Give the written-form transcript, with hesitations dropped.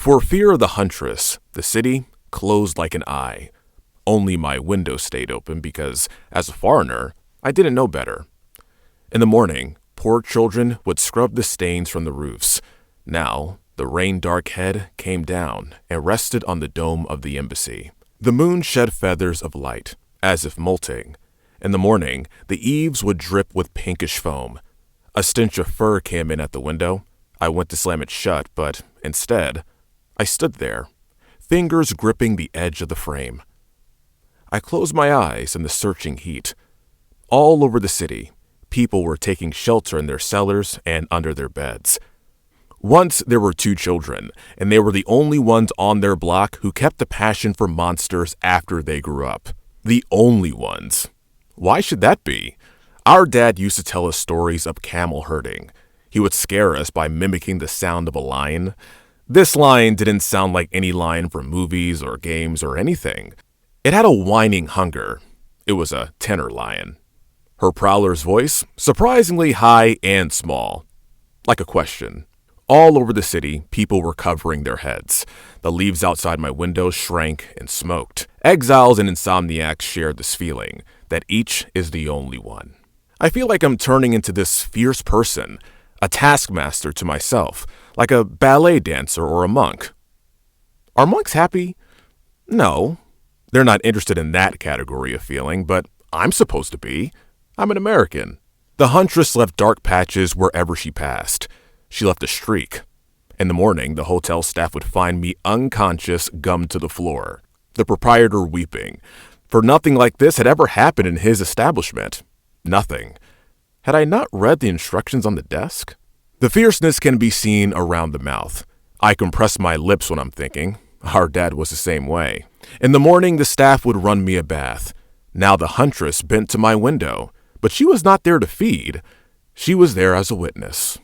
For fear of the Huntress, the city closed like an eye. Only my window stayed open because, as a foreigner, I didn't know better. In the morning, poor children would scrub the stains from the roofs. Now, the rain-dark head came down and rested on the dome of the embassy. The moon shed feathers of light, as if molting. In the morning, the eaves would drip with pinkish foam. A stench of fur came in at the window. I went to slam it shut, but instead, I stood there, fingers gripping the edge of the frame. I closed my eyes in the searching heat. All over the city, people were taking shelter in their cellars and under their beds. Once there were 2 children, and they were the only ones on their block who kept the passion for monsters after they grew up. The only ones. Why should that be? Our dad used to tell us stories of camel herding. He would scare us by mimicking the sound of a lion. This lion didn't sound like any lion from movies or games or anything. It had a whining hunger. It was a tenor lion. Her prowler's voice, surprisingly high and small. Like a question. All over the city, people were covering their heads. The leaves outside my window shrank and smoked. Exiles and insomniacs shared this feeling, that each is the only one. I feel like I'm turning into this fierce person, a taskmaster to myself, like a ballet dancer or a monk. Are monks happy? No. They're not interested in that category of feeling, but I'm supposed to be. I'm an American. The Huntress left dark patches wherever she passed. She left a streak. In the morning, the hotel staff would find me unconscious, gummed to the floor. The proprietor weeping, for nothing like this had ever happened in his establishment. Nothing. Had I not read the instructions on the desk? The fierceness can be seen around the mouth. I compress my lips when I'm thinking. Our dad was the same way. In the morning, the staff would run me a bath. Now the Huntress bent to my window, but she was not there to feed. She was there as a witness.